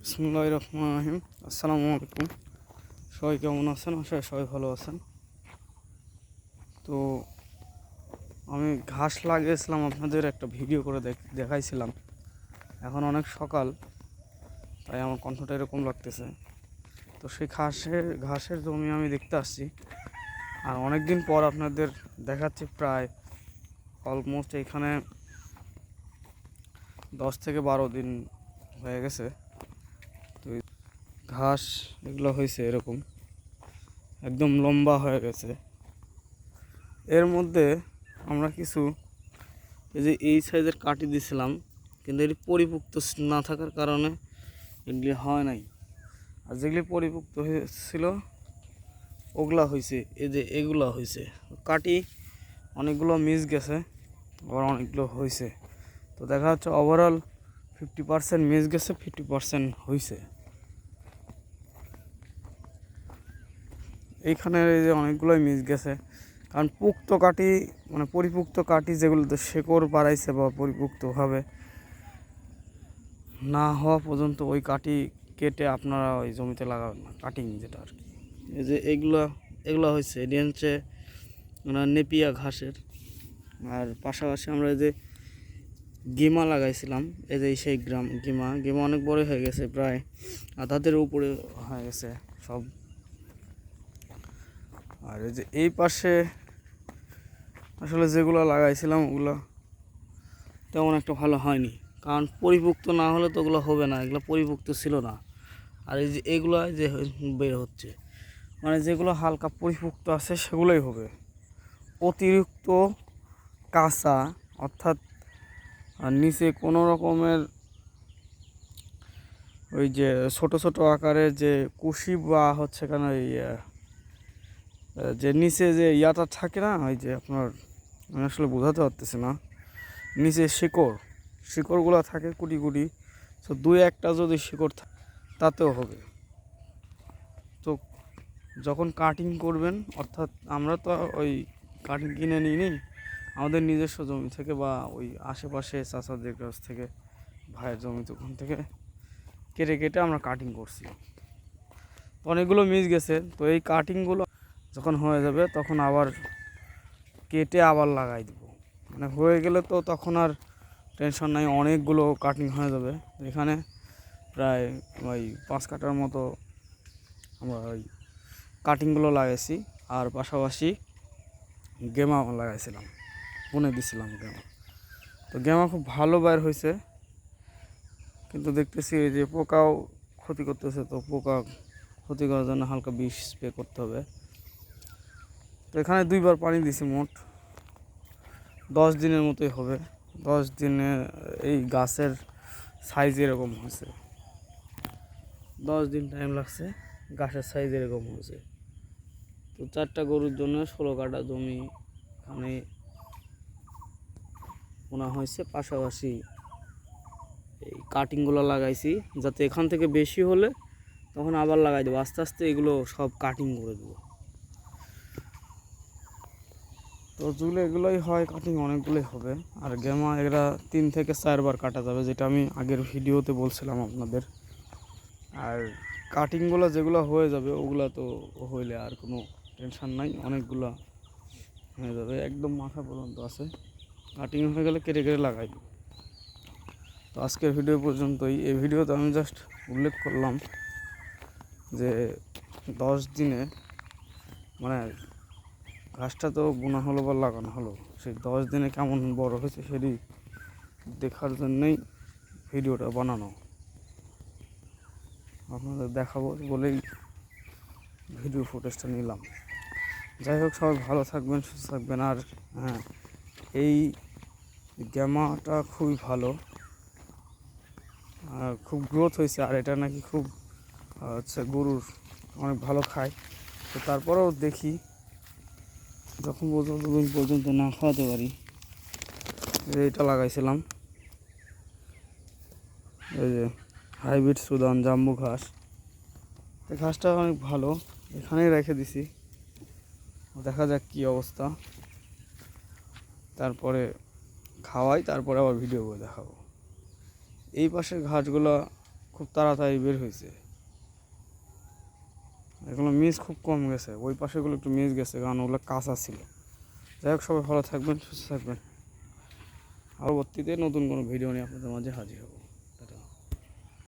বিসমিল্লাহির রহমানির রহিম। আসসালামু আলাইকুম। সবাই কেমন আছেন? আশা করি সবাই ভালো আছেন। তো আমি ঘাস লাগিয়েছিলাম, আপনাদের একটা ভিডিও করে দেখাইছিলাম। এখন অনেক সকাল, তাই আমার কণ্ঠটা এরকম লাগতেছে। তো সেই ঘাসের জমি আমি দেখতে আসছি, আর অনেক দিন পর আপনাদের দেখাচ্ছি। প্রায় অলমোস্ট এখানে 10 থেকে 12 দিন হয়ে গেছে। তো ঘাস এগুলো হয়েছে এরকম, একদম লম্বা হয়ে গেছে। এর মধ্যে আমরা কিছু এই সাইজের কাটি দিছিলাম, কিন্তু এটি পরিপুক্ত না থাকার কারণে এগুলি হয় নাই। আর যেগুলি পরিপুক্ত হয়েছিল ওগুলা হয়েছে, এগুলা হয়েছে। কাটি অনেকগুলো মিস গেছে, আবার অনেকগুলো হয়েছে। তো দেখা যাচ্ছে ওভারঅল 50% মিস গেছে, 50% হয়েছে। এইখানে এই যে অনেকগুলোই মিস গেছে, কারণ পুক্ত কাটি মানে পরিপুক্ত কাটি যেগুলোতে শেকড় বাড়াইছে বা পরিপুক্তভাবে না হওয়া পর্যন্ত ওই কাটি কেটে আপনারা ওই জমিতে লাগাবেন না, কাটিং যেটা আর কি। এই যে এগুলো হয়েছে, এটি হচ্ছে নেপিয়া ঘাসের। আর পাশাপাশি আমরা এই যে গিমা লাগাইছিলাম, এই যে সেই গিমা অনেক বড় হয়ে গেছে, প্রায় আধাদের উপরে হয়ে গেছে সব। আর এই যে এই পাশে আসলে যেগুলো লাগাইছিলাম ওগুলো তেমন একটা ভালো হয়নি, কারণ পরিপুক্ত না হলে তো ওগুলো হবে না, এগুলো পরিপুক্ত ছিল না। আর এই যে এগুলো যে বের হচ্ছে, মানে যেগুলো হালকা পরিপুক্ত আছে সেগুলোই হবে। অতিরিক্ত কাঁচা, অর্থাৎ নিচে কোনো রকমের ওই যে ছোট ছোট আকারের যে কুশি বা হচ্ছে কেন ওই যে নিচে যে ইয়াটা থাকে না, ওই যে আপনার, আমি আসলে বোঝাতে পারতেছি না, নিচে শিকড়গুলো থাকে কুটি কুটি। তো দুই একটা যদি শিকড় থাকে তাতেও হবে। তো যখন কাটিং করবেন, অর্থাৎ আমরা তো ওই কাটিং কিনে নিই নি, আমাদের নিজস্ব জমি থেকে বা ওই আশেপাশে চাচাদের কাছ থেকে, ভাইয়ের জমি, ওখান থেকে কেটে কেটে আমরা কাটিং করছি। অনেকগুলো মিস গেছে। তো এই কাটিংগুলো যখন হয়ে যাবে তখন আবার কেটে আবার লাগাই দেবো। মানে হয়ে গেলে তো তখন আর টেনশন নাই, অনেকগুলো কাটিং হয়ে যাবে। এখানে প্রায় ওই 5 কাটার মতো আমরা ওই কাটিংগুলো লাগাইছি। আর পাশাপাশি গেমা লাগাইছিলাম, বুনে দিছিলাম গেমা। তো গেমা খুব ভালো বাইর হয়েছে, কিন্তু দেখতেছি এই যে পোকাও ক্ষতি করতেছে। তো পোকা ক্ষতি করার জন্য হালকা বিষ স্প্রে করতে হবে। তো এখানে 2বার পানি দিছি, মোট 10 দিনের মতোই হবে। 10 দিনে এই গাছের সাইজ এরকম হয়েছে, 10 দিন টাইম লাগছে, গাছের সাইজ এরকম হয়েছে। তো 4টা গরুর জন্য 16 কাঠা জমি এখানে বোনা হয়েছে। পাশাপাশি এই কাটিংগুলো লাগাইছি, যাতে এখান থেকে বেশি হলে তখন আবার লাগাই দেবো। আস্তে আস্তে এগুলো সব কাটিং করে দেবো। তো যেগুলো এগুলোই হয় কাটিং, অনেকগুলোই হবে। আর গেমা এরা 3 থেকে 4 বার কাটা যাবে, যেটা আমি আগের ভিডিওতে বলছিলাম আপনাদের। আর কাটিংগুলো যেগুলো হয়ে যাবে ওগুলো তো হইলে আর কোনো টেনশন নাই, অনেকগুলো হয়ে যাবে, একদম মাথা পর্যন্ত আছে। কাটিং হয়ে গেলে কেটে কেটে লাগাই। তো আজকের ভিডিও পর্যন্তই। এই ভিডিওতে আমি জাস্ট উল্লেখ করলাম যে 10 দিনে মানে ঘাসটা তো বোনা হলো বা লাগানো হলো, সেই 10 দিনে কেমন বড় হয়েছে সেটি দেখার জন্যই ভিডিওটা বানানো, আপনাদের দেখাবো বলেই ভিডিও ফুটেজটা নিলাম। যাই হোক, সবাই ভালো থাকবেন, সুস্থ থাকবেন। আর হ্যাঁ, এই গ্যামাটা খুবই ভালো, খুব গ্রোথ হয়েছে। আর এটা নাকি খুব হচ্ছে গরুর অনেক ভালো খায়। তো তারপরেও দেখি যখন পর্যন্ত না খাওয়াতে পারি। এইটা লাগাইছিলাম, এই যে হাইব্রিড সুদান জাম্বু ঘাস। এই ঘাসটা অনেক ভালো, এখানেই রেখে দিছি, দেখা যাক কী অবস্থা। তারপরে খাওয়াই, তারপরে আবার ভিডিও করে দেখাবো। এই পাশের ঘাসগুলো খুব তাড়াতাড়ি বের হয়েছে। এগুলো মিস খুব কম গেছে, ওই পাশেগুলো একটু মিস গেছে কারণ ওগুলো কাঁচা ছিল। যাই হোক, সবাই ভালো থাকবেন, সুস্থ থাকবেন। পরবর্তীতে নতুন কোনো ভিডিও নিয়ে আপনাদের মাঝে হাজির হব।